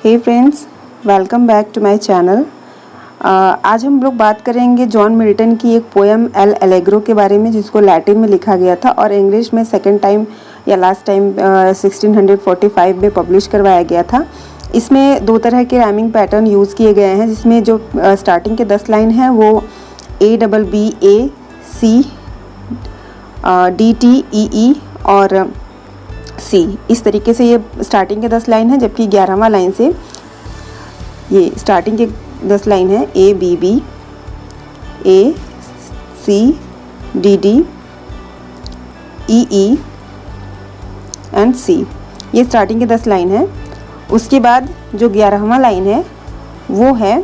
Hey friends, welcome back to my channel. आज हम लोग बात करेंगे जॉन मिल्टन की एक पोएम एल एलेग्रो के बारे में, जिसको लैटिन में लिखा गया था और इंग्लिश में सेकेंड टाइम या लास्ट टाइम 1645 में पब्लिश करवाया गया था। इसमें दो तरह के राइमिंग पैटर्न यूज़ किए गए हैं, जिसमें जो स्टार्टिंग के 10 लाइन हैं वो ABBA C DT EE और सी, इस तरीके से ये स्टार्टिंग के 10 लाइन है। जबकि 11वां लाइन से ये स्टार्टिंग के 10 लाइन है ABB AC DD EE and C, ये स्टार्टिंग के 10 लाइन है। उसके बाद जो 11वां लाइन है वो है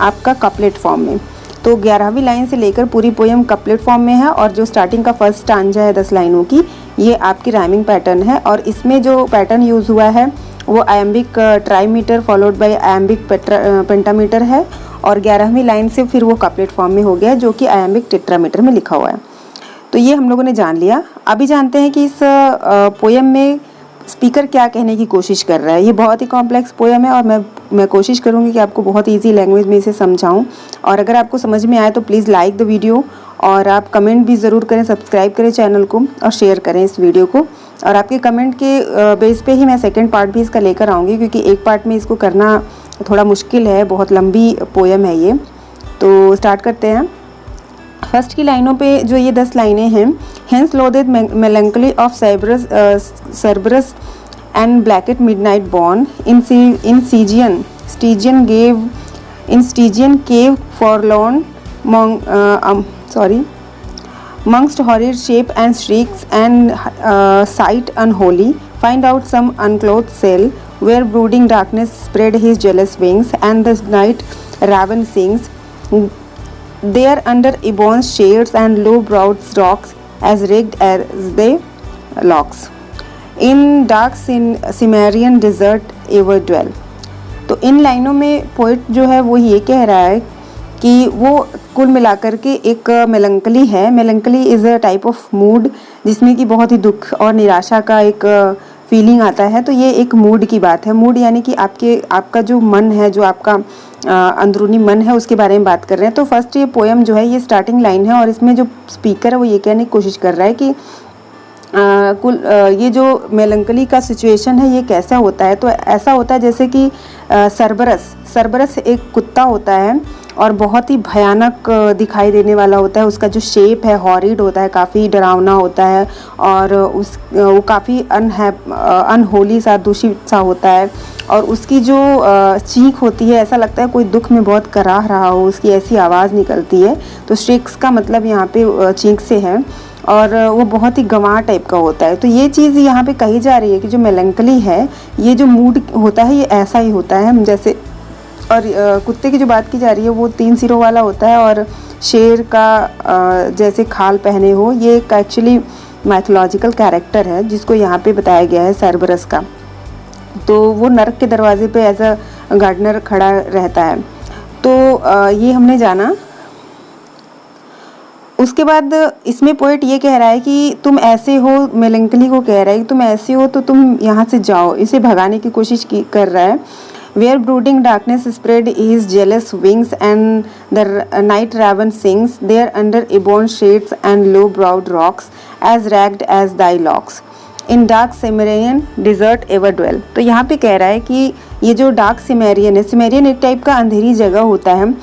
आपका कपलेट फॉर्म में। तो 11वीं लाइन से लेकर पूरी पोएम कपलेट फॉर्म में है और जो स्टार्टिंग का फर्स्ट स्टांजा है 10 लाइनों की, ये आपकी राइमिंग पैटर्न है। और इसमें जो पैटर्न यूज़ हुआ है वो iambic trimeter followed by iambic pentameter है और 11वीं लाइन से फिर वो कपलेट फॉर्म में हो गया, जो कि आयम्बिक टेट्रामीटर में लिखा हुआ है। तो ये हम लोगों ने जान लिया। अभी जानते हैं कि इस पोएम में स्पीकर क्या कहने की कोशिश कर रहा है। ये बहुत ही कॉम्प्लेक्स पोएम है और मैं कोशिश करूँगी कि आपको बहुत इजी लैंग्वेज में इसे समझाऊं। और अगर आपको समझ में आए तो प्लीज़ लाइक द वीडियो और आप कमेंट भी ज़रूर करें, सब्सक्राइब करें चैनल को और शेयर करें इस वीडियो को। और आपके कमेंट के बेस पे ही मैं सेकंड पार्ट भी इसका लेकर आऊँगी, क्योंकि एक पार्ट में इसको करना थोड़ा मुश्किल है, बहुत लंबी पोएम है ये। तो स्टार्ट करते हैं। फर्स्ट की लाइनों पे जो ये 10 लाइनें हैं, hence loathed melancholy of Cerberus and blackest midnight born in Stygian cave forlorn amongst horrid shape and shrieks and sight unholy, find out some unclothed cell where brooding darkness spread his jealous wings and the night raven sings. There under ebon shades and low-browed rocks as rigged as they locks. In dark Cimmerian desert ever dwell. तो इन लाइनों में poet जो है वो ये कह रहा है कि वो कुल मिलाकर के एक मेलंकली है। Melancholy is a type of mood जिसमें कि बहुत ही दुख और निराशा का एक फीलिंग आता है। तो ये एक मूड की बात है। मूड यानी कि आपका जो मन है, जो आपका अंदरूनी मन है, उसके बारे में बात कर रहे हैं। तो फर्स्ट ये पोएम जो है ये स्टार्टिंग लाइन है और इसमें जो स्पीकर है वो ये कहने की कोशिश कर रहा है कि ये जो मेलंकली का सिचुएशन है ये कैसा होता है। तो ऐसा होता है जैसे कि सरबरस एक कुत्ता होता है और बहुत ही भयानक दिखाई देने वाला होता है। उसका जो शेप है हॉरिड होता है, काफ़ी डरावना होता है और वो काफ़ी अनहोली सा, दूषित सा होता है। और उसकी जो चीख होती है, ऐसा लगता है कोई दुख में बहुत कराह रहा हो, उसकी ऐसी आवाज़ निकलती है। तो श्रिक्स का मतलब यहाँ पे चीख से है और वो बहुत ही गंवार टाइप का होता है। तो ये चीज़ यहाँ पे कही जा रही है कि जो मेलंकली है, ये जो मूड होता है ये ऐसा ही होता है। जैसे और कुत्ते की जो बात की जा रही है वो 3 सिरों वाला होता है और शेर का जैसे खाल पहने हो, ये एक एक्चुअली मैथोलॉजिकल कैरेक्टर है जिसको यहाँ पे बताया गया है सर्बरस का। तो वो नरक के दरवाजे पे एज अ गार्डनर खड़ा रहता है। तो ये हमने जाना। उसके बाद इसमें पोएट ये कह रहा है कि तुम ऐसे हो, मेलंकली को कह रहा है कि तुम ऐसे हो तो तुम यहाँ से जाओ, इसे भगाने की कोशिश कर रहा है। Where brooding darkness spread his jealous wings and the night raven sings, there under ebon shades and low-browed rocks, as ragged as thy locks. In dark Cimmerian desert ever dwell. तो यहाँ पे कह रहा है कि ये जो डार्क सिमेरियन है, सिमेरियन एक टाइप का अंधेरी जगह होता है,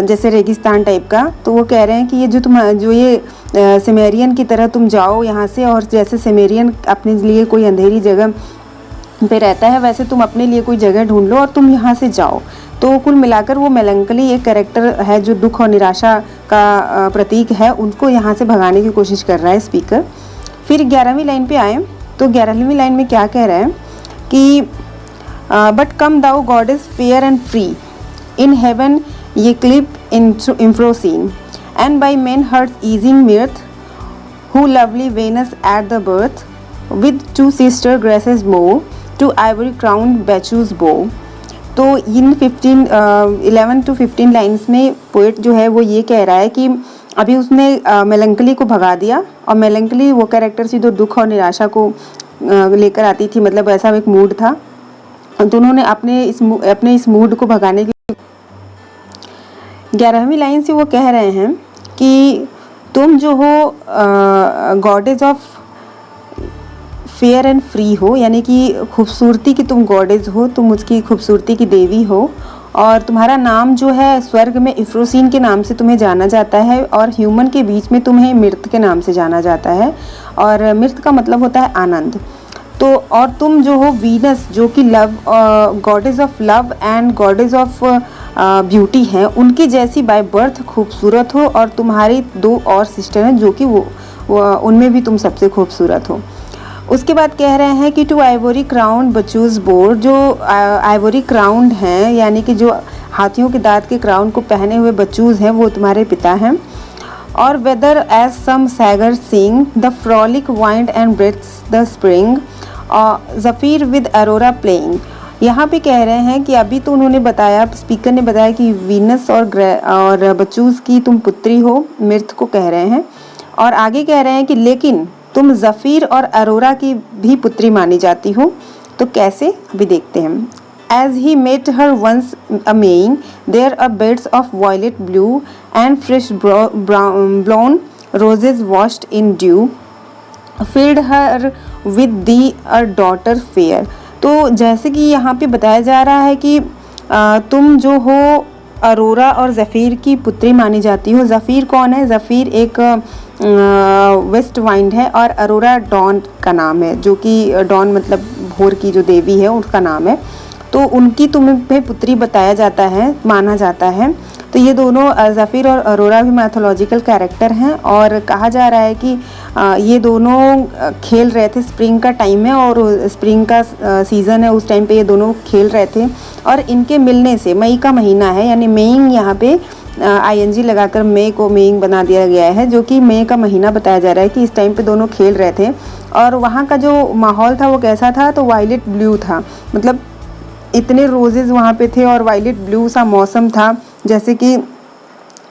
जैसे रेगिस्तान टाइप का। तो वो कह रहे हैं कि ये जो ये सिमेरियन की तरह तुम जाओ यहाँ से, और जैसे सिमेरियन अपने लिए कोई अंधेरी जगह पे रहता है, वैसे तुम अपने लिए कोई जगह ढूंढ लो और तुम यहाँ से जाओ। तो कुल मिलाकर वो मेलंकली एक कैरेक्टर है जो दुख और निराशा का प्रतीक है, उनको यहाँ से भगाने की कोशिश कर रहा है स्पीकर। फिर 11वीं लाइन पे आए तो 11वीं लाइन में क्या कह रहा है कि but come thou goddess fair and free in heaven yclept Euphrosyne and by men heart easing mirth whom lovely Venus at the birth with 2 sister graces more to ivory crowned Bacchus bore. तो इन 11 to 15 lines में poet जो है वो ये कह रहा है कि अभी उसने मेलंकली को भगा दिया, और मेलंकली वो कैरेक्टर थी जो दुख और निराशा को लेकर आती थी, मतलब ऐसा एक मूड था। तो उन्होंने अपने इस मूड को भगाने के 11वीं लाइन से वो कह रहे हैं कि तुम जो हो goddess of fair and free हो, यानी कि खूबसूरती की तुम गॉडेज हो, तुम उसकी खूबसूरती की देवी हो, और तुम्हारा नाम जो है स्वर्ग में इफ्रोसीन के नाम से तुम्हें जाना जाता है, और ह्यूमन के बीच में तुम्हें मृत के नाम से जाना जाता है, और मृत का मतलब होता है आनंद। तो और तुम जो हो वीनस, जो कि love goddess of love and goddess of beauty हैं, उनकी जैसी बाय बर्थ खूबसूरत हो, और तुम्हारी 2 और सिस्टर हैं जो कि वो उनमें भी तुम सबसे खूबसूरत हो। उसके बाद कह रहे हैं कि टू आइवोरी क्राउन बचूज बोर्ड, जो आइवोरी क्राउन हैं यानी कि जो हाथियों के दांत के क्राउन को पहने हुए बचूज हैं वो तुम्हारे पिता हैं। और whether as some sager sing the frolic wind and breathes the spring zephyr with Aurora playing. यहाँ पे कह रहे हैं कि अभी तो उन्होंने बताया, स्पीकर ने बताया कि वीनस और बचूज की तुम पुत्री हो, मृत को कह रहे हैं, और आगे कह रहे हैं कि लेकिन तुम जफीर और अरोरा की भी पुत्री मानी जाती हो। तो कैसे, अभी देखते हैं। As he met her once a Maying, there are beds of violet blue and fresh blown roses washed in dew, filled her with thee a daughter fair। तो जैसे कि यहाँ पे बताया जा रहा है कि तुम जो हो अरोरा और जफ़ीर की पुत्री मानी जाती हो। जफ़ीर कौन है? जफ़ीर एक वेस्ट वाइंड है, और अरोरा डॉन का नाम है, जो कि डॉन मतलब भोर की जो देवी है उसका नाम है। तो उनकी तुम्हें पुत्री बताया जाता है, माना जाता है। तो ये दोनों जफ़ीर और अरोरा भी मैथोलॉजिकल कैरेक्टर हैं, और कहा जा रहा है कि ये दोनों खेल रहे थे, स्प्रिंग का टाइम है और स्प्रिंग का सीज़न है, उस टाइम पे ये दोनों खेल रहे थे, और इनके मिलने से, मई का महीना है यानी मेइंग, यहाँ पे ING लगाकर मई को मेइंग बना दिया गया है, जो कि मई का महीना बताया जा रहा है कि इस टाइम पे दोनों खेल रहे थे। और वहाँ का जो माहौल था वो कैसा था? तो वायलेट ब्लू था, मतलब इतने रोजेज वहाँ पे थे और वायलेट ब्लू सा मौसम था, जैसे कि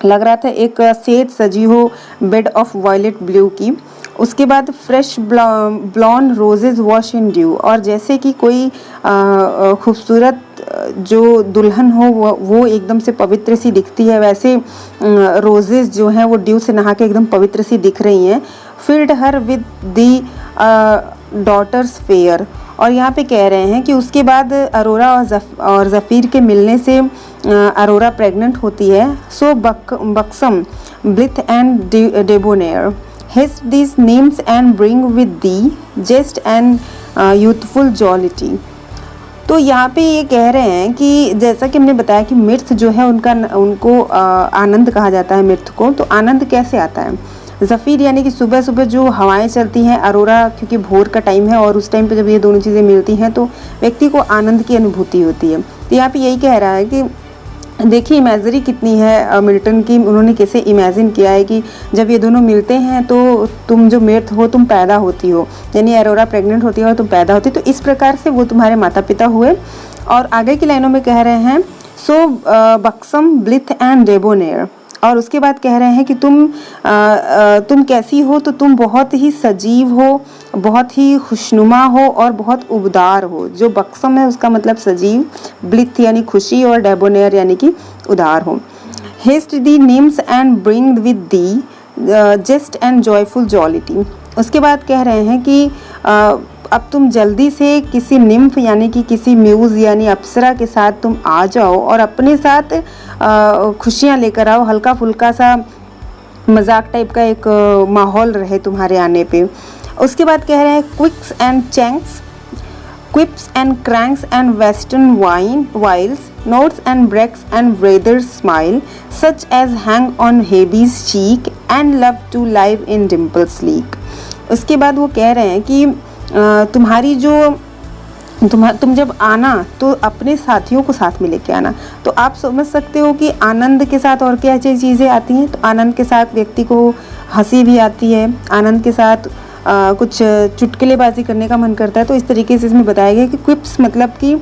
लग रहा था एक सेज सजी हो बेड ऑफ वायलेट ब्लू की। उसके बाद fresh ब्लॉन roses wash in due, और जैसे कि कोई खूबसूरत जो दुल्हन हो वो एकदम से पवित्र सी दिखती है, वैसे रोजेज जो हैं वो ड्यू से नहा के एकदम पवित्र सी दिख रही हैं। Filled her with thee daughters fair, और यहाँ पे कह रहे हैं कि उसके बाद अरोरा और जफ़ीर के मिलने से अरोरा प्रेग्नेंट होती है। So buxom blithe and debonair haste thee nymph and bring with thee jest and youthful jollity. तो यहाँ पे ये कह रहे हैं कि जैसा कि हमने बताया कि मृत जो है उनको आनंद कहा जाता है मृत को। तो आनंद कैसे आता है? जफ़ीर यानी कि सुबह सुबह जो हवाएं चलती हैं, अरोरा क्योंकि भोर का टाइम है और उस टाइम पे जब ये दोनों चीज़ें मिलती हैं तो व्यक्ति को आनंद की अनुभूति होती है। तो यहाँ पे यही कह रहा है कि देखिए इमेजरी कितनी है मिल्टन की, उन्होंने कैसे इमेजिन किया है कि जब ये दोनों मिलते हैं तो तुम जो मृत हो तुम पैदा होती हो, यानी अरोरा प्रेग्नेंट होती है और तुम पैदा होती, तो इस प्रकार से वो तुम्हारे माता पिता हुए। और आगे की लाइनों में कह रहे हैं सो बक्सम ब्लिथ एंड डेबोनेयर, और उसके बाद कह रहे हैं कि तुम कैसी हो? तो तुम बहुत ही सजीव हो, बहुत ही खुशनुमा हो और बहुत उबदार हो। जो बक्सम है उसका मतलब सजीव, ब्लिथ यानी खुशी, और डेबोनेयर यानी कि उदार हो। Haste thee nymph and bring with thee jest and joyful jollity. उसके बाद कह रहे हैं कि अब तुम जल्दी से किसी निम्फ यानी कि किसी म्यूज़ यानी अप्सरा के साथ तुम आ जाओ और अपने साथ खुशियाँ लेकर आओ, हल्का फुल्का सा मजाक टाइप का एक माहौल रहे तुम्हारे आने पे। उसके बाद कह रहे हैं quips and cranks, quips and cranks and wanton wiles, nods and breaks and ब्रेदर्स smiles such as hang on Hebe's cheek and love to live in dimple sleek. उसके बाद वो कह रहे हैं कि तुम्हारी जो तुम जब आना तो अपने साथियों को साथ में लेके आना। तो आप समझ सकते हो कि आनंद के साथ और क्या चीज़ें आती हैं। तो आनंद के साथ व्यक्ति को हंसी भी आती है, आनंद के साथ कुछ चुटकुलेबाजी करने का मन करता है। तो इस तरीके से इसमें बताया गया कि क्विप्स मतलब कि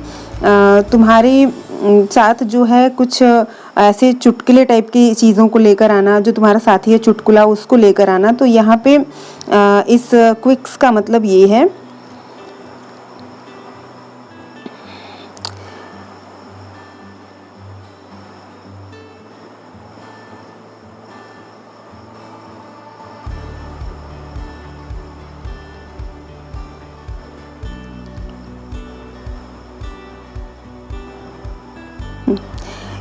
तुम्हारे साथ जो है कुछ ऐसे चुटकुले टाइप की चीज़ों को लेकर आना, जो तुम्हारा साथी है चुटकुला उसको लेकर आना। तो यहाँ पे इस क्विक्स का मतलब ये है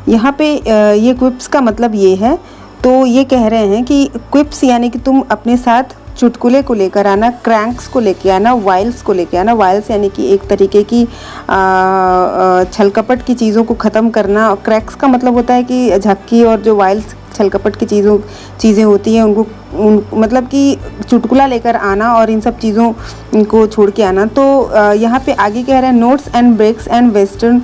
यहाँ पे ये क्विप्स का मतलब ये है, तो ये कह रहे हैं कि क्विप्स यानी कि तुम अपने साथ चुटकुले को लेकर आना, क्रैंक्स को लेकर आना, वाइल्स को लेकर आना। वाइल्स यानी कि एक तरीके की छल कपट की चीज़ों को ख़त्म करना, और क्रैक्स का मतलब होता है कि झक्की, और जो वाइल्स छल कपट की चीज़ें होती हैं उनको मतलब कि चुटकुला लेकर आना और इन सब चीज़ों को छोड़ के आना। तो यहाँ पे आगे कह रहे हैं notes and breaks and western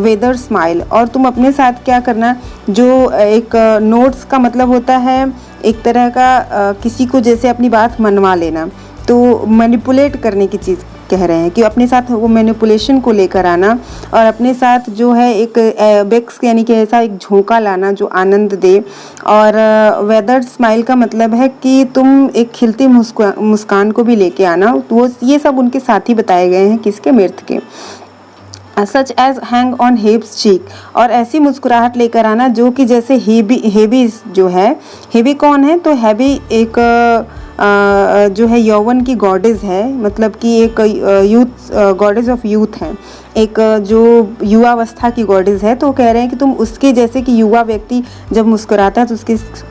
weather smile. और तुम अपने साथ क्या करना, जो एक नोट्स का मतलब होता है एक तरह का किसी को जैसे अपनी बात मनवा लेना, तो मैनिपुलेट करने की चीज़ कह रहे हैं कि अपने साथ वो मैनिपुलेशन को लेकर आना, और अपने साथ जो है एक बेक्स यानी कि ऐसा एक झोंका लाना जो आनंद दे। और वेदर स्माइल का मतलब है कि तुम एक खिलती मुस्कान को भी लेके आना। तो वो ये सब उनके साथी बताए गए हैं, किसके, मिर्थ के। सच एज हैंग ऑन हेब्स चीक, और ऐसी मुस्कुराहट लेकर आना जो कि जैसे हेबी जो है, हेबी कौन है, तो हेबी एक जो है यौवन की गॉडेस है, मतलब कि एक यूथ गॉडेस ऑफ यूथ है, एक जो युवावस्था की गॉडेस है। तो कह रहे हैं कि तुम उसके जैसे कि युवा व्यक्ति जब मुस्कुराता है तो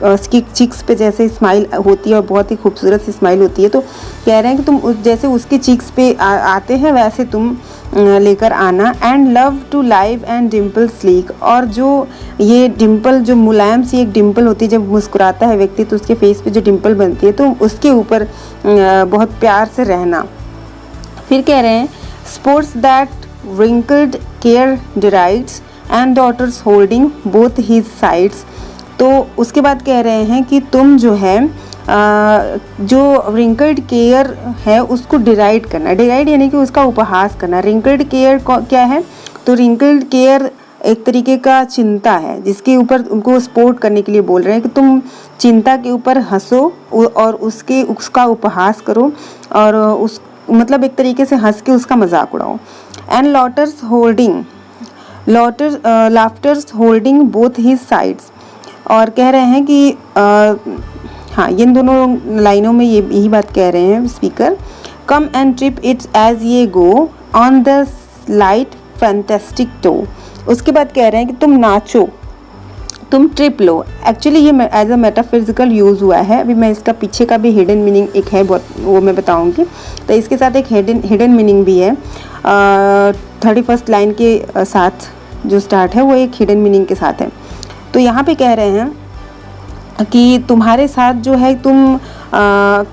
उसकी चिक्स पे जैसे स्माइल होती है और बहुत ही खूबसूरत सी स्माइल होती है, तो कह रहे हैं कि तुम जैसे उसके चिक्स पे आते हैं वैसे तुम लेकर आना। And love to live and dimple sleek, और जो ये डिम्पल जो मुलायम सी एक डिम्पल होती है, जब मुस्कुराता है व्यक्ति तो उसके फेस पे जो डिम्पल बनती है, तो उसके ऊपर बहुत प्यार से रहना। फिर कह रहे हैं sports that wrinkled care derides and daughters holding both his sides। तो उसके बाद कह रहे हैं कि तुम जो है जो wrinkled care है उसको डिराइड करना। डिराइड यानी कि उसका उपहास करना। wrinkled care क्या है, तो wrinkled care एक तरीके का चिंता है जिसके ऊपर उनको सपोर्ट करने के लिए बोल रहे हैं कि तुम चिंता के ऊपर हंसो और उसका उपहास करो, और उस मतलब एक तरीके से हंस के उसका मजाक उड़ाओ। And laughters holding both his sides, और कह रहे हैं कि हाँ, इन दोनों लाइनों में यही बात कह रहे हैं speaker. Come and trip it as ye go on the light fantastic toe. उसके बाद कह रहे हैं कि तुम नाचो, तुम ट्रिप लो। एक्चुअली ये एज अ मेटाफिजिकल यूज़ हुआ है। अभी मैं इसका पीछे का भी हिडन मीनिंग एक है बहुत, वो मैं बताऊंगी। तो इसके साथ एक हिडन मीनिंग भी है। 31st लाइन के साथ जो स्टार्ट है वो एक हिडन मीनिंग के साथ है। तो यहाँ पे कह रहे हैं कि तुम्हारे साथ जो है तुम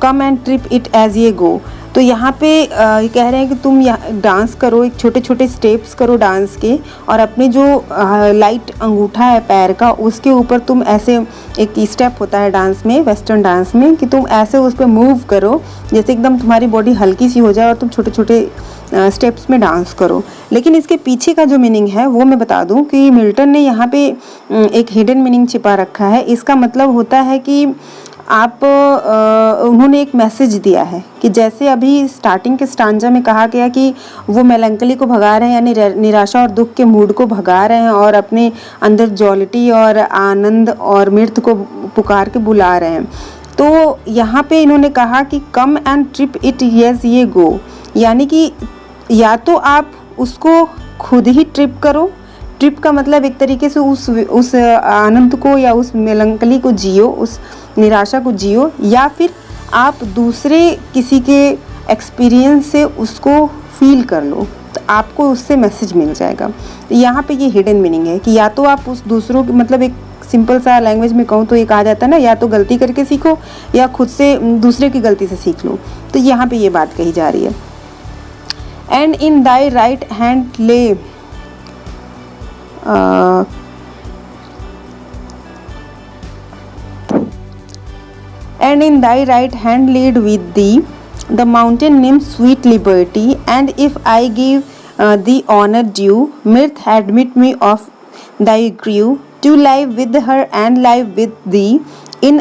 come and trip it as ye go. तो यहाँ पे कह रहे हैं कि तुम डांस करो, एक छोटे छोटे स्टेप्स करो डांस के, और अपने जो लाइट अंगूठा है पैर का उसके ऊपर तुम ऐसे, एक स्टेप होता है डांस में, वेस्टर्न डांस में, कि तुम ऐसे उस पर मूव करो जैसे एकदम तुम्हारी बॉडी हल्की सी हो जाए और तुम छोटे छोटे स्टेप्स में डांस करो। लेकिन इसके पीछे का जो मीनिंग है वो मैं बता दूं कि मिल्टन ने यहाँ पे एक हिडन मीनिंग छिपा रखा है। इसका मतलब होता है कि आप उन्होंने एक मैसेज दिया है कि जैसे अभी स्टार्टिंग के स्टांजा में कहा गया कि वो मेलंकली को भगा रहे हैं, यानी निराशा और दुख के मूड को भगा रहे हैं और अपने अंदर जॉलिटी और आनंद और मृत को पुकार के बुला रहे हैं। तो यहाँ पे इन्होंने कहा कि कम एंड ट्रिप इट यस ये गो, यानी कि या तो आप उसको खुद ही ट्रिप करो। ट्रिप का मतलब एक तरीके से उस आनंद को या उस मेलंकली को जियो, उस निराशा को जियो, या फिर आप दूसरे किसी के एक्सपीरियंस से उसको फील कर लो, तो आपको उससे मैसेज मिल जाएगा। तो यहाँ पे ये हिडन मीनिंग है कि या तो आप उस दूसरों की, मतलब एक सिंपल सा लैंग्वेज में कहूँ तो ये कहा जाता है ना, या तो गलती करके सीखो या खुद से दूसरे की गलती से सीख लो। तो यहाँ पे ये बात कही जा रही है। And in Dai right hand ले and in thy right hand lead with thee the mountain named sweet liberty, and if I give thee honor due, mirth admit me of thy crew, to live with her and live with thee in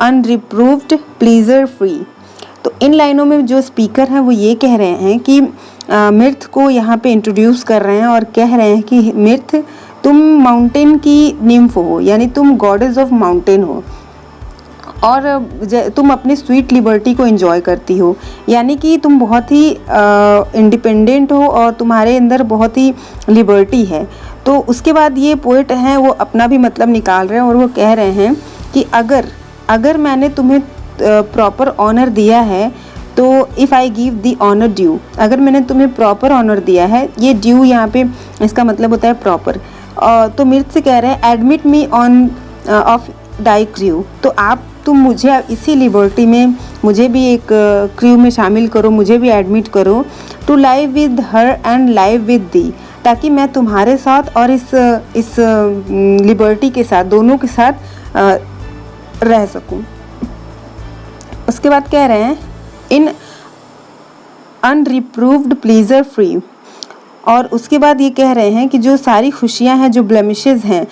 unreproved pleasure free। तो इन लाइनों में जो speaker हैं वो ये कह रहे हैं कि मिर्थ को यहाँ पे इंट्रोड्यूस कर रहे हैं और कह रहे हैं कि मिर्थ, तुम माउंटेन की निम्फ हो, यानी तुम गॉडेस ऑफ माउंटेन हो, और तुम अपनी स्वीट लिबर्टी को एंजॉय करती हो, यानी कि तुम बहुत ही इंडिपेंडेंट हो और तुम्हारे अंदर बहुत ही लिबर्टी है। तो उसके बाद ये पोएट हैं वो अपना भी मतलब निकाल रहे हैं और वो कह रहे हैं कि अगर मैंने तुम्हें प्रॉपर ऑनर दिया है तो if I give the honour due, अगर मैंने तुम्हें प्रॉपर ऑनर दिया है, ये ड्यू यहाँ पे इसका मतलब होता है प्रॉपर। तो मिर्च से कह रहे हैं admit me on of thy crew, तो तुम मुझे इसी लिबर्टी में मुझे भी एक क्रू में शामिल करो, मुझे भी एडमिट करो। To live with her and live with thee, ताकि मैं तुम्हारे साथ और इस लिबर्टी के साथ, दोनों के साथ रह सकूं। उसके बाद कह रहे हैं इन अनरिप्रूव्ड प्लीजर फ्री, और उसके बाद ये कह रहे हैं कि जो सारी खुशियां हैं, जो ब्लेमिशेस हैं,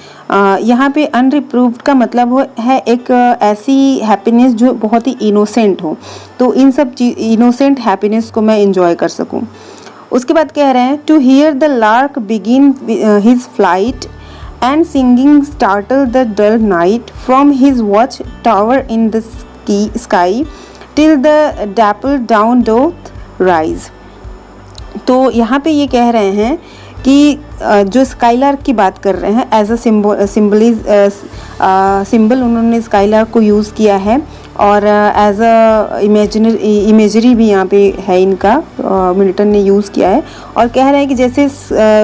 यहाँ पे अनरिप्रूव्ड का मतलब है एक ऐसी हैप्पीनेस जो बहुत ही इनोसेंट हो, तो इन सब इनोसेंट हैप्पीनेस को मैं इंजॉय कर सकूं। उसके बाद कह रहे हैं to hear the lark begin his flight and singing startle the dull night from his watch tower in the sky till the dappled dawn doth rise. तो यहाँ पे ये कह रहे हैं कि जो स्काईलार्क की बात कर रहे हैं एज अ सिंबल उन्होंने स्काईलार्क को यूज़ किया है, और एज अ इमेजरी भी यहाँ पे है इनका, मिल्टन ने यूज़ किया है। और कह रहे हैं कि जैसे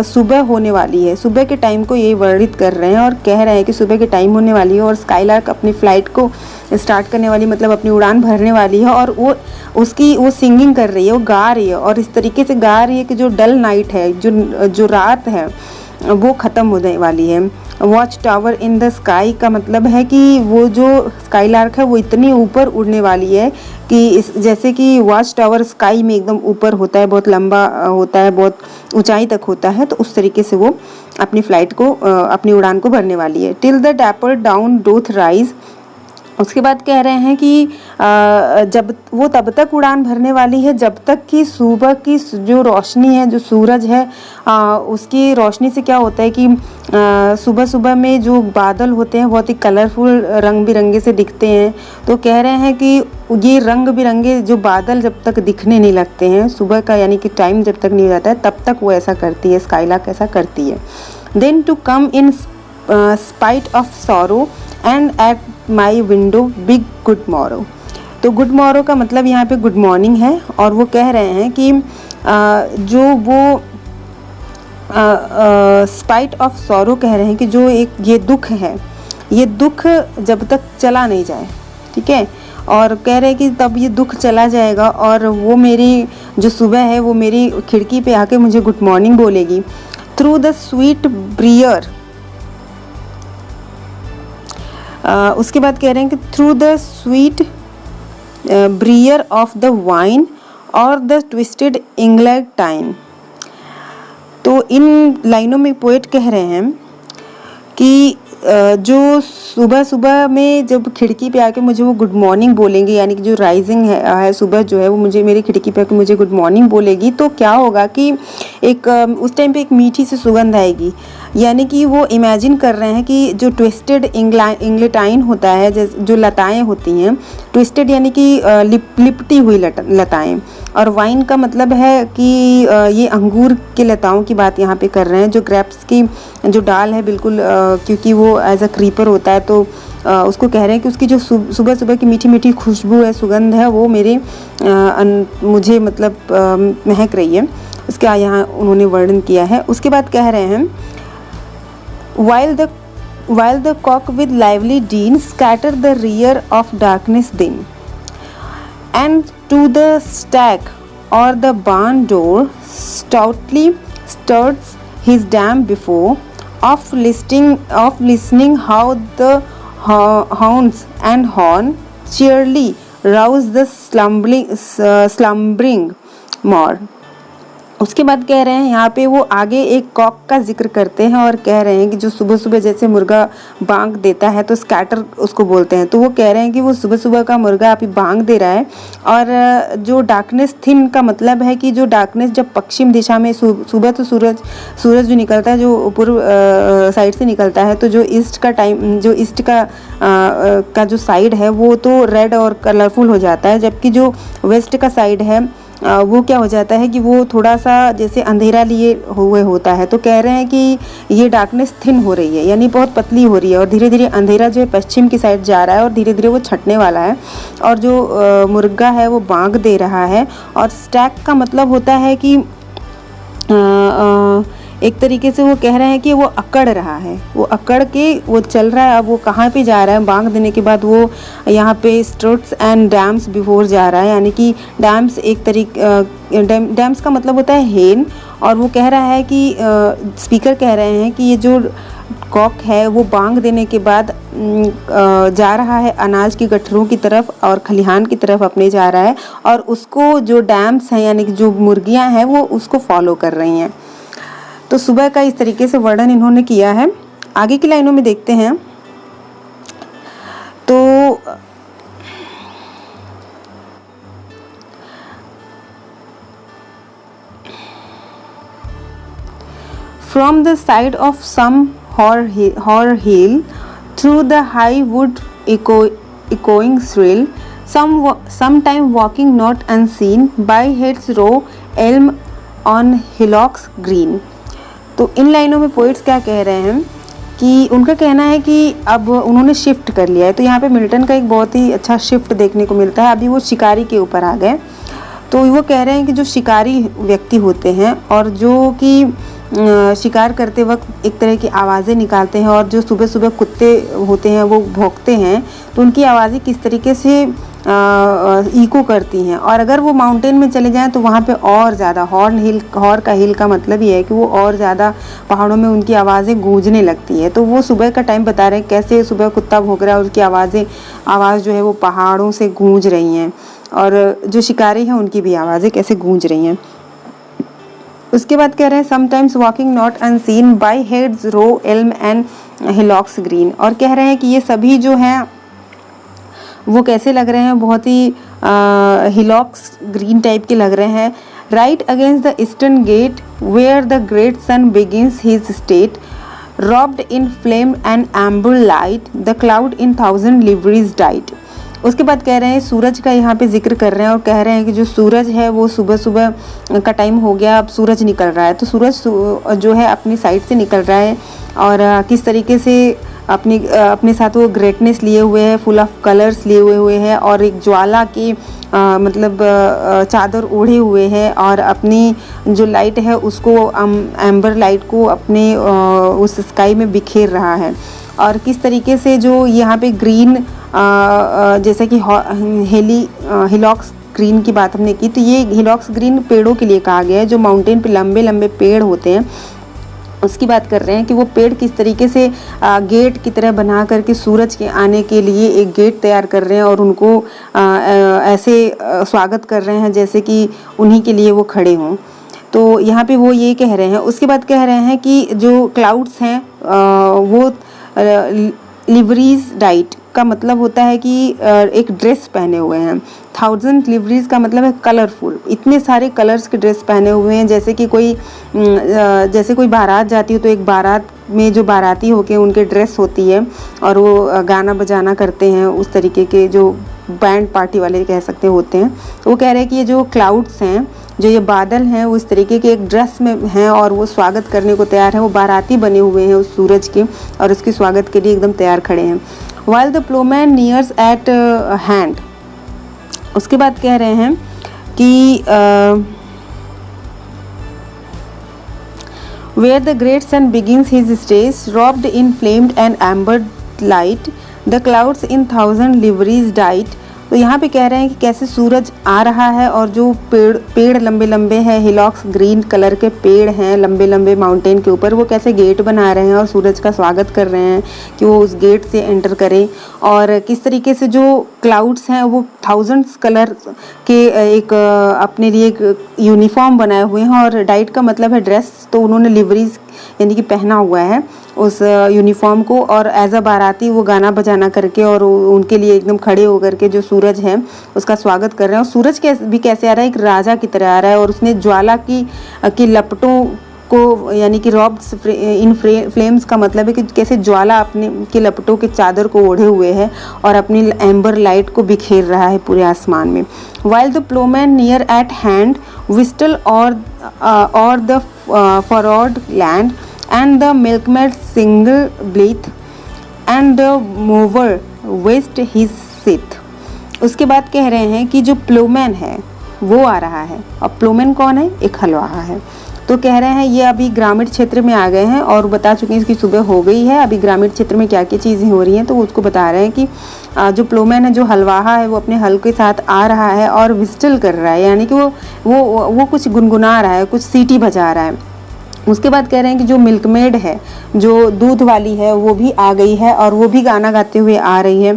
सुबह होने वाली है, सुबह के टाइम को ये वर्णित कर रहे हैं और कह रहे हैं कि सुबह के टाइम होने वाली है और स्काईलार्क अपनी फ़्लाइट को स्टार्ट करने वाली, मतलब अपनी उड़ान भरने वाली है, और वो सिंगिंग कर रही है, वो गा रही है, और इस तरीके से गा रही है कि जो डल नाइट है, जो रात है वो ख़त्म होने वाली है। Watch tower in the sky का मतलब है कि वो जो स्काईलार्क है वो इतनी ऊपर उड़ने वाली है कि जैसे कि वॉच टावर स्काई में एकदम ऊपर होता है, बहुत लंबा होता है, बहुत ऊंचाई तक होता है, तो उस तरीके से वो अपनी फ़्लाइट को, अपनी उड़ान को भरने वाली है। Till the dappled dawn doth rise, उसके बाद कह रहे हैं कि जब वो तब तक उड़ान भरने वाली है जब तक कि सुबह की जो रोशनी है, जो सूरज है, उसकी रोशनी से क्या होता है कि सुबह सुबह में जो बादल होते हैं बहुत ही कलरफुल, रंग बिरंगे से दिखते हैं। तो कह रहे हैं कि ये रंग बिरंगे जो बादल जब तक दिखने नहीं लगते हैं सुबह का, यानी कि टाइम जब तक नहीं हो जाता है, तब तक वो ऐसा करती है, स्काईलार्क ऐसा करती है। Then to come in spite of sorrow and at my window bid good morrow. तो गुड मॉरो का मतलब यहाँ पे गुड मॉर्निंग है, और वो कह रहे हैं कि जो वो स्पाइट ऑफ सॉरो कह रहे हैं कि जो ये दुख है, ये दुख जब तक चला नहीं जाए, ठीक है, और कह रहे हैं कि तब ये दुख चला जाएगा और वो मेरी जो सुबह है वो मेरी खिड़की पे आके मुझे गुड मॉर्निंग बोलेगी। थ्रू द स्वीट ब्रियर, उसके बाद कह रहे हैं कि through the sweet brier of the vine or the twisted eglantine. तो इन लाइनों में पोएट कह रहे हैं कि जो सुबह सुबह में जब खिड़की पे आके मुझे वो गुड मॉर्निंग बोलेंगे, यानी कि जो राइजिंग है सुबह जो है वो मुझे मेरी खिड़की पे आके मुझे गुड मॉर्निंग बोलेगी, तो क्या होगा कि एक उस टाइम पे एक मीठी सी सुगंध आएगी, यानी कि वो इमेजिन कर रहे हैं कि जो ट्विस्टेड इंग्लेटाइन होता है, जो लताएं होती हैं, ट्विस्टेड यानी कि लिपटी हुई लताएं, और वाइन का मतलब है कि ये अंगूर के लताओं की बात यहाँ पे कर रहे हैं, जो ग्रेप्स की जो डाल है बिल्कुल, क्योंकि वो एज अ क्रीपर होता है, तो उसको कह रहे हैं कि उसकी जो सुबह सुबह की मीठी मीठी खुशबू है, सुगंध है, वो मुझे मतलब महक रही है। उसका यहाँ उन्होंने वर्णन किया है। उसके बाद कह रहे हैं while the cock with lively din scatter the rear of darkness then, and to the stag or the barn door stoutly stirs his dam before, of listening how the hounds and horn cheerily rouse the slumbering more. उसके बाद कह रहे हैं यहाँ पे वो आगे एक कॉक का जिक्र करते हैं और कह रहे हैं कि जो सुबह सुबह जैसे मुर्गा बांग देता है तो स्कैटर उसको बोलते हैं। तो वो कह रहे हैं कि वो सुबह सुबह का मुर्गा अभी बांग दे रहा है। और जो डार्कनेस थिन का मतलब है कि जो डार्कनेस जब पश्चिम दिशा में सुबह तो सूरज जो निकलता है जो पूर्व साइड से निकलता है, तो जो ईस्ट का टाइम जो ईस्ट का जो साइड है वो तो रेड और कलरफुल हो जाता है, जबकि जो वेस्ट का साइड है वो क्या हो जाता है कि वो थोड़ा सा जैसे अंधेरा लिए हुए होता है। तो कह रहे हैं कि ये डार्कनेस थिन हो रही है, यानी बहुत पतली हो रही है और धीरे धीरे अंधेरा जो है पश्चिम की साइड जा रहा है और धीरे धीरे वो छटने वाला है। और जो मुर्गा है वो बांग दे रहा है। और स्टैक का मतलब होता है कि एक तरीके से वो कह रहे हैं कि वो अकड़ रहा है, वो अकड़ के वो चल रहा है। अब वो कहाँ पे जा रहा है, बांग देने के बाद वो यहाँ पे स्ट्रुट्स एंड डैम्स बिफोर जा रहा है, यानी कि डैम्स एक डैम्स का मतलब होता है हेन। और वो कह रहा है कि स्पीकर कह रहे हैं कि ये जो कॉक है वो बांग देने के बाद जा रहा है अनाज की गठरों की तरफ और खलिहान की तरफ अपने जा रहा है, और उसको जो डैम्स हैं यानी कि जो मुर्गियाँ हैं वो उसको फॉलो कर रही हैं। तो सुबह का इस तरीके से वर्णन इन्होंने किया है। आगे की लाइनों में देखते हैं तो from the side of some hoar hill through the high wood echoing shrill, sometime walking not unseen by heads row elm on hillocks green। तो इन लाइनों में पोइट्स क्या कह रहे हैं कि उनका कहना है कि अब उन्होंने शिफ्ट कर लिया है। तो यहाँ पे मिल्टन का एक बहुत ही अच्छा शिफ्ट देखने को मिलता है। अभी वो शिकारी के ऊपर आ गए। तो वो कह रहे हैं कि जो शिकारी व्यक्ति होते हैं और जो कि शिकार करते वक्त एक तरह की आवाज़ें निकालते हैं, और जो सुबह सुबह कुत्ते होते हैं वो भौंकते हैं, तो उनकी आवाज़ें किस तरीके से इको करती हैं। और अगर वो माउंटेन में चले जाएं तो वहाँ पे और ज़्यादा हॉर का हिल का मतलब ये है कि वो और ज़्यादा पहाड़ों में उनकी आवाज़ें गूंजने लगती है। तो वो सुबह का टाइम बता रहे हैं कैसे सुबह कुत्ता भौंक रहा है और उसकी आवाज़ जो है वो पहाड़ों से गूंज रही हैं, और जो शिकारी हैं उनकी भी आवाज़ें कैसे गूंज रही हैं। उसके बाद कह रहे हैं sometimes walking not unseen by hedgerow elm and hillocks green. और कह रहे हैं कि ये सभी जो हैं वो कैसे लग रहे हैं, बहुत ही हिलॉक्स ग्रीन टाइप के लग रहे हैं। Right against the eastern gate where the great sun begins his state, robed in flame and amber light, the cloud in 1000 liveries dight. उसके बाद कह रहे हैं सूरज का यहाँ पे जिक्र कर रहे हैं और कह रहे हैं कि जो सूरज है वो सुबह सुबह का टाइम हो गया, अब सूरज निकल रहा है। तो सूरज जो है अपनी साइड से निकल रहा है और किस तरीके से अपने साथ वो ग्रेटनेस लिए हुए है, फुल ऑफ कलर्स लिए हुए है और एक ज्वाला की मतलब चादर ओढ़े हुए है और अपनी जो लाइट है उसको एम्बर लाइट को अपने उस स्काई में बिखेर रहा है। और किस तरीके से जो यहाँ पे ग्रीन जैसे कि हिलॉक्स ग्रीन की बात हमने की, तो ये हिलॉक्स ग्रीन पेड़ों के लिए कहा गया है। जो माउंटेन पे लंबे लंबे पेड़ होते हैं उसकी बात कर रहे हैं कि वो पेड़ किस तरीके से गेट की तरह बना करके सूरज के आने के लिए एक गेट तैयार कर रहे हैं और उनको ऐसे स्वागत कर रहे हैं जैसे कि उन्हीं के लिए वो खड़े हों। तो यहाँ पे वो ये कह रहे हैं। उसके बाद कह रहे हैं कि जो क्लाउड्स हैं वो लिवरीज डाइट का मतलब होता है कि एक ड्रेस पहने हुए हैं। 1000 लिवरीज का मतलब है कलरफुल, इतने सारे कलर्स के ड्रेस पहने हुए हैं जैसे कि कोई बारात जाती है तो एक बारात में जो बाराती होके उनके ड्रेस होती है और वो गाना बजाना करते हैं, उस तरीके के जो बैंड पार्टी वाले कह सकते होते हैं। तो वो कह रहे हैं कि ये जो क्लाउड्स हैं, जो ये बादल हैं, वो इस तरीके के एक ड्रेस में हैं और वो स्वागत करने को तैयार है। वो बाराती बने हुए हैं उस सूरज के और उसके स्वागत के लिए एकदम तैयार खड़े हैं। While the plowman nears at hand। उसके बाद कह रहे हैं कि where the great sun begins his stage, robed in flamed and amber light, the clouds in 1000 liveries dight, तो यहाँ पे कह रहे हैं कि कैसे सूरज आ रहा है और जो पेड़ लंबे लंबे हैं, हिलॉक्स ग्रीन कलर के पेड़ हैं लंबे लंबे माउंटेन के ऊपर, वो कैसे गेट बना रहे हैं और सूरज का स्वागत कर रहे हैं कि वो उस गेट से एंटर करे। और किस तरीके से जो क्लाउड्स हैं वो थाउजेंड्स कलर के एक अपने लिए एक यूनिफॉर्म बनाए हुए हैं, और डाइट का मतलब है ड्रेस, तो उन्होंने लिवरीज यानी कि पहना हुआ है उस यूनिफॉर्म को, और एज अ बाराती वो गाना बजाना करके और उनके लिए एकदम खड़े होकर के जो सूरज है उसका स्वागत कर रहे हैं। और सूरज भी कैसे आ रहा है, एक राजा की तरह आ रहा है, और उसने ज्वाला की लपटों को यानी कि रॉब्ड इन फ्लेम्स का मतलब है कि कैसे ज्वाला अपने की लपटों के चादर को ओढ़े हुए है और अपनी एम्बर लाइट को बिखेर रहा है पूरे आसमान में। While the ploughman near at hand whistle o'er the furrowed land and the milkmaid single breath and the mower waste his seat। उसके बाद कह रहे हैं कि जो प्लोमैन है वो आ रहा है, और प्लोमैन कौन है, एक हलवाहा है। तो कह रहे हैं ये अभी ग्रामीण क्षेत्र में आ गए हैं और बता चुके हैं कि सुबह हो गई है, अभी ग्रामीण क्षेत्र में क्या क्या चीज़ें हो रही हैं, तो वो उसको बता रहे हैं कि जो प्लोमैन है, जो हलवाहा है, वो अपने हल के साथ आ रहा है और विस्टल कर रहा है, यानी कि वो कुछ गुनगुना रहा है, कुछ सीटी बजा रहा है। उसके बाद कह रहे हैं कि जो मिल्कमेड है, जो दूध वाली है, वो भी आ गई है और वो भी गाना गाते हुए आ रही है।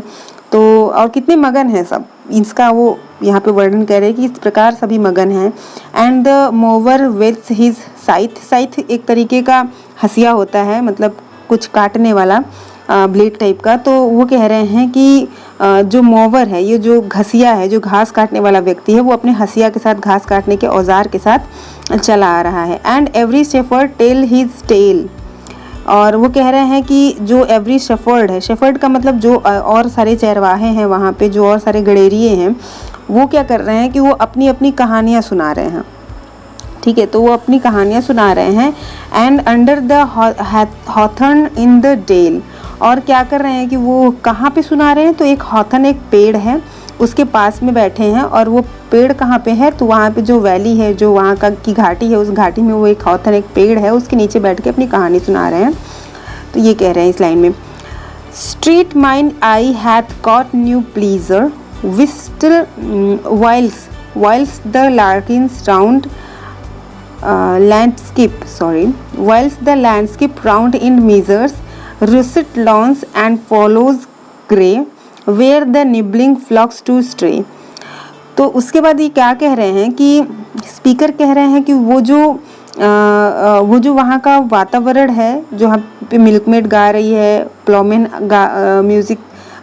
तो और कितने मगन हैं सब, इसका वो यहाँ पे वर्णन कर रहे हैं कि इस प्रकार सभी मगन हैं। एंड द मोवर विथ्स हिज साइथ, साइथ एक तरीके का हसिया होता है, मतलब कुछ काटने वाला ब्लेड टाइप का। तो वो कह रहे हैं कि जो मोवर है, ये जो घसिया है, जो घास काटने वाला व्यक्ति है, वो अपने हसिया के साथ, घास काटने के औजार के साथ चला आ रहा है। And every shepherd tell his tale, और वो कह रहे हैं कि जो एवरी शेफर्ड है, शेफर्ड का मतलब जो और सारे चरवाहे हैं वहाँ पे, जो और सारे गडेरिए हैं, वो क्या कर रहे हैं कि वो अपनी अपनी कहानियाँ सुना रहे हैं। ठीक है, तो वो अपनी कहानियाँ सुना रहे हैं। And under the hawthorn in the dale, और क्या कर रहे हैं कि वो कहाँ पे सुना रहे हैं, तो एक हॉथर्न एक पेड़ है उसके पास में बैठे हैं, और वो पेड़ कहाँ पे है, तो वहाँ पे जो वैली है, जो वहाँ का की घाटी है, उस घाटी में वो एक हॉथर्न एक पेड़ है, उसके नीचे बैठ के अपनी कहानी सुना रहे हैं। तो ये कह रहे हैं इस लाइन में, straight mine eye hath caught new pleasure whistle whiles the larkins round whilst the landscape round in measures russet lawns and follows grey where the nibbling flocks to stray। तो उसके बाद ये क्या कह रहे हैं कि स्पीकर कह रहे हैं कि वो जो वहाँ का वातावरण है, जो यहाँ पे मिल्कमेड गा रही है, प्लोमैन म्यूज़िक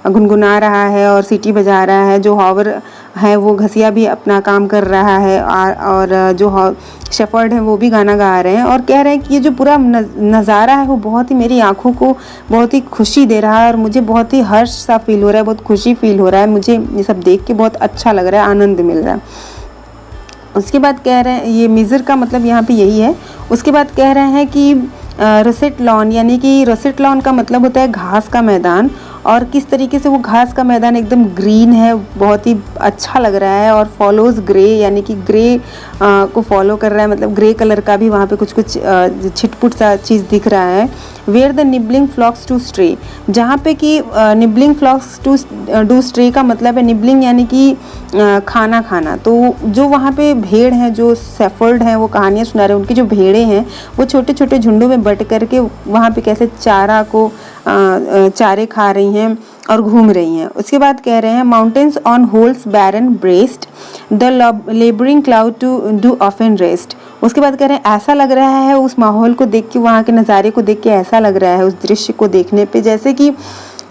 गुनगुना रहा है और सीटी बजा रहा है, जो हॉवर है वो घसिया भी अपना काम कर रहा है, और जो शेफर्ड है वो भी गाना गा रहे हैं, और कह रहे हैं कि ये जो पूरा नज़ारा है वो बहुत ही मेरी आंखों को बहुत ही खुशी दे रहा है, और मुझे बहुत ही हर्ष सा फील हो रहा है, बहुत खुशी फील हो रहा है, मुझे ये सब देख के बहुत अच्छा लग रहा है, आनंद मिल रहा है। उसके बाद कह रहे हैं, ये मिज़र का मतलब यहाँ पे यही है। उसके बाद कह रहे हैं कि रसेट लॉन, यानी कि रसेट लॉन का मतलब होता है घास का मैदान, और किस तरीके से वो घास का मैदान एकदम ग्रीन है, बहुत ही अच्छा लग रहा है, और फॉलोज ग्रे, यानी कि ग्रे को फॉलो कर रहा है, मतलब ग्रे कलर का भी वहाँ पे कुछ छिटपुट सा चीज़ दिख रहा है। Where the nibbling flocks to stray, जहाँ पे कि nibbling flocks to do stray का मतलब है, निबलिंग यानी कि खाना खाना। तो जो वहाँ पे भेड़ हैं, जो सेफर्ड हैं, वो कहानियाँ सुना रहे हैं, उनकी जो भेड़ें हैं वो छोटे छोटे झुंडों में बट करके वहाँ पे कैसे चारे खा रही हैं और घूम रही हैं। उसके बाद कह रहे हैं, mountains on holes baron breast the labouring cloud to do often rest. उसके बाद कह रहे हैं, ऐसा लग रहा है उस माहौल को देख के, वहाँ के नज़ारे को देख के ऐसा लग रहा है उस दृश्य को देखने पे जैसे कि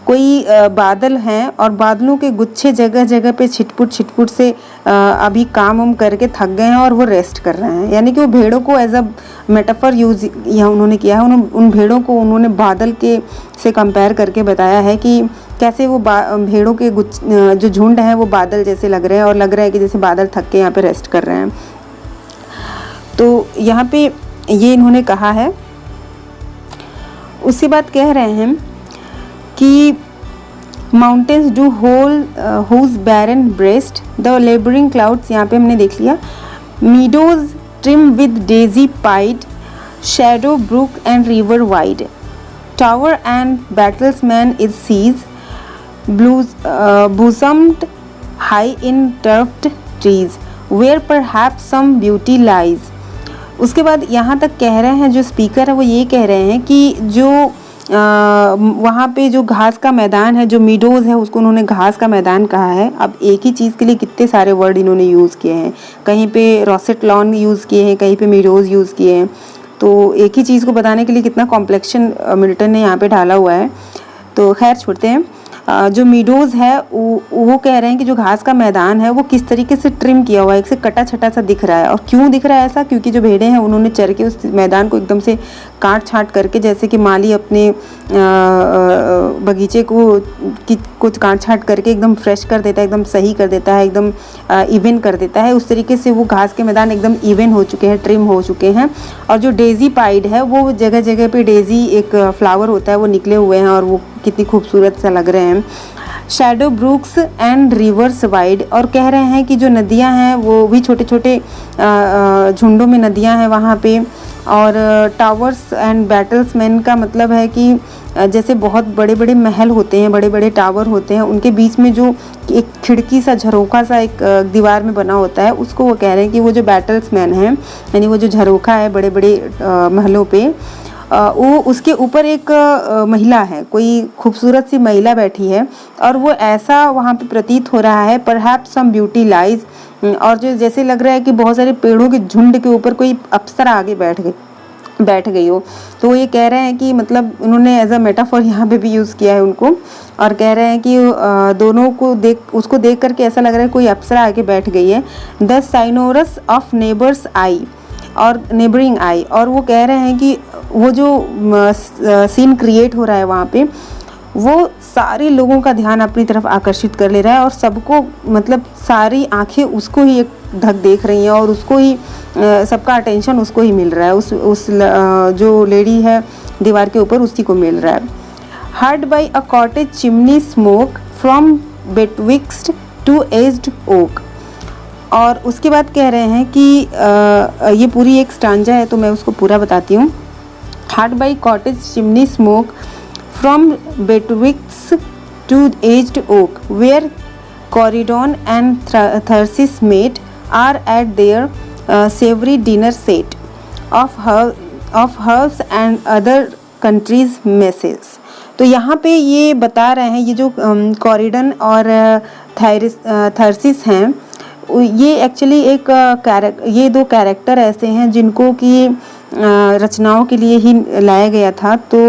कोई बादल हैं और बादलों के गुच्छे जगह जगह पे छिटपुट से अभी काम उम करके थक गए हैं और वो रेस्ट कर रहे हैं। यानी कि वो भेड़ों को एज अ मेटाफर यूज़ यहाँ उन्होंने किया है। उन भेड़ों को उन्होंने बादल के से कंपेयर करके बताया है कि कैसे वो भेड़ों के जो झुंड हैं वो बादल जैसे लग रहे हैं, और लग रहा है कि जैसे बादल थक के यहाँ पे रेस्ट कर रहे हैं। तो यहाँ पे ये इन्होंने कहा है। उसके बाद कह रहे हैं कि mountains do whole whose barren breast the labouring clouds, यहाँ पे हमने देख लिया। Meadows trim with daisy pied shadow brook and river wide tower and battlements is sees bosomed high in tufted trees where perhaps some beauty lies. उसके बाद यहाँ तक कह रहे हैं जो स्पीकर है वो ये कह रहे हैं कि जो वहाँ पे जो घास का मैदान है, जो मीडोज़ है उसको उन्होंने घास का मैदान कहा है। अब एक ही चीज़ के लिए कितने सारे वर्ड इन्होंने यूज़ किए हैं, कहीं पे रॉसेट लॉन यूज़ किए हैं, कहीं पे मीडोज़ यूज़ किए हैं। तो एक ही चीज़ को बताने के लिए कितना कॉम्प्लेक्शन मिल्टन ने यहाँ पे ढाला हुआ है। तो खैर छोड़ते हैं। जो मीडोज़ है वो कह रहे हैं कि जो घास का मैदान है वो किस तरीके से ट्रिम किया हुआ है, एक से कटा छटा सा दिख रहा है। और क्यों दिख रहा है ऐसा? क्योंकि जो भेड़ें हैं उन्होंने चर के उस मैदान को एकदम से काट छाँट करके, जैसे कि माली अपने बगीचे को कुछ काट छाँट करके एकदम फ्रेश कर देता है, एकदम सही कर देता है, एकदम इवन कर देता है, उस तरीके से वो घास के मैदान एकदम इवन हो चुके हैं, ट्रिम हो चुके हैं। और जो डेज़ी पाइड है वो जगह जगह पे डेज़ी एक फ्लावर होता है वो निकले हुए हैं और वो कितनी खूबसूरत सा लग रहे हैं। Shadow Brooks and reverse wide, और कह रहे हैं कि जो नदियां हैं वो भी छोटे छोटे झुंडों में नदियां हैं वहाँ पे। और टावर्स एंड बैटल्समैन का मतलब है कि जैसे बहुत बड़े बड़े महल होते हैं, बड़े बड़े टावर होते हैं, उनके बीच में जो एक खिड़की सा झरोखा सा एक दीवार में बना होता है उसको वो कह रहे हैं कि वो जो बैटल्समैन है, यानी वो जो झरोखा है बड़े बड़े महलों पे, वो उसके ऊपर एक महिला है, कोई खूबसूरत सी महिला बैठी है और वो ऐसा वहाँ पे प्रतीत हो रहा है परहैप्स सम ब्यूटी लाइज, और जो जैसे लग रहा है कि बहुत सारे पेड़ों के झुंड के ऊपर कोई अप्सरा आगे बैठ गई हो। तो ये कह रहे हैं कि मतलब उन्होंने एज अ मेटाफॉर यहाँ पे भी यूज़ किया है उनको, और कह रहे हैं कि दोनों को उसको देख करके ऐसा लग रहा है कोई अप्सरा आगे बैठ गई है। द साइनोरस ऑफ नेबर्स आई और नेबरिंग आई, और वो कह रहे हैं कि वो जो सीन क्रिएट हो रहा है वहाँ पे वो सारे लोगों का ध्यान अपनी तरफ आकर्षित कर ले रहा है और सबको मतलब सारी आंखें उसको ही एक धक देख रही हैं और उसको ही सबका अटेंशन उसको ही मिल रहा है, उस जो लेडी है दीवार के ऊपर उसी को मिल रहा है। Hard by a cottage chimney smoke from betwixt two aged oak. और उसके बाद कह रहे हैं कि ये पूरी एक स्टांजा है तो मैं उसको पूरा बताती हूँ। Hard by cottage chimney smoke from betwixt two aged oak where Corydon and Thyrsis met are at their savoury dinner set of herbs and other countries messes. तो यहाँ पे ये बता रहे हैं ये जो कॉरिडन और थर्सिस हैं ये एक्चुअली ये दो कैरेक्टर ऐसे हैं जिनको कि रचनाओं के लिए ही लाया गया था। तो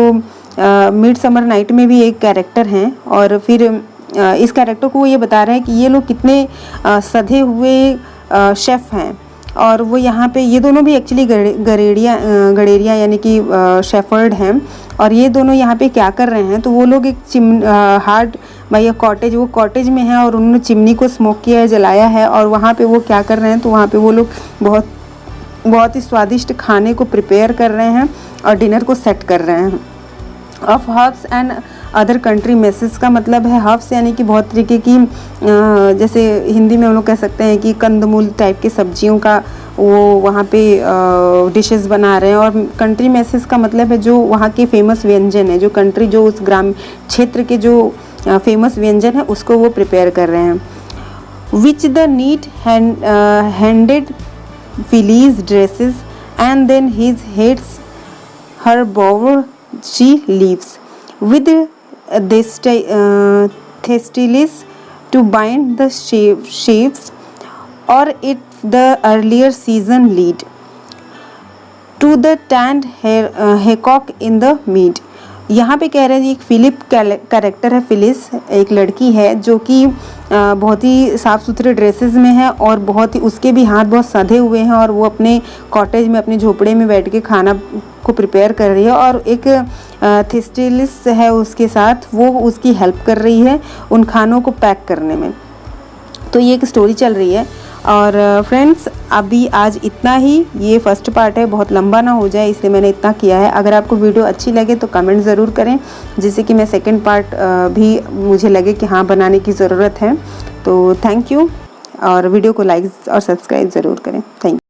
मिड समर नाइट में भी एक कैरेक्टर हैं और फिर इस कैरेक्टर को ये बता रहे हैं कि ये लोग कितने सधे हुए शेफ़ हैं। और वो यहाँ पे ये दोनों भी एक्चुअली गडेरिया यानी कि शेफर्ड हैं। और ये दोनों यहाँ पे क्या कर रहे हैं तो वो लोग एक हार्ड बाई कॉटेज, वो कॉटेज में है और उन्होंने चिमनी को स्मोक किया है, जलाया है। और वहाँ पे वो क्या कर रहे हैं तो वहाँ पे वो लोग बहुत ही स्वादिष्ट खाने को प्रिपेयर कर रहे हैं और डिनर को सेट कर रहे हैं। Of herbs and other country messes का मतलब है हर्ब्स यानी कि बहुत तरीके की जैसे हिंदी में हम लोग कह सकते हैं कि कंदमूल टाइप की सब्जियों का वो वहाँ पे डिशेस बना रहे हैं। और कंट्री मेसेस का मतलब है जो वहाँ के फेमस व्यंजन है, जो कंट्री जो उस ग्राम क्षेत्र के जो फेमस व्यंजन है उसको वो प्रिपेयर कर रहे हैं। Which the neat handed Phyllis dresses and then his heads her bower she leaves with thestilis to bind the sheaves or it the earlier season lead to the tanned haycock in the mead। यहाँ पे कह रहे हैं एक Philip character है, Phyllis एक लड़की है जो कि बहुत ही साफ़ सुथरे ड्रेसेस में है और बहुत ही उसके भी हाथ बहुत सधे हुए हैं और वो अपने कॉटेज में अपने झोपड़े में बैठ के खाना को प्रिपेयर कर रही है और एक थिस्टिलिस है उसके साथ, वो उसकी हेल्प कर रही है उन खानों को पैक करने में। तो ये एक स्टोरी चल रही है। और फ्रेंड्स अभी आज इतना ही, ये फर्स्ट पार्ट है, बहुत लंबा ना हो जाए इसलिए मैंने इतना किया है। अगर आपको वीडियो अच्छी लगे तो कमेंट ज़रूर करें जिससे कि मैं सेकंड पार्ट भी मुझे लगे कि हाँ बनाने की ज़रूरत है। तो थैंक यू और वीडियो को लाइक और सब्सक्राइब ज़रूर करें। Thank you.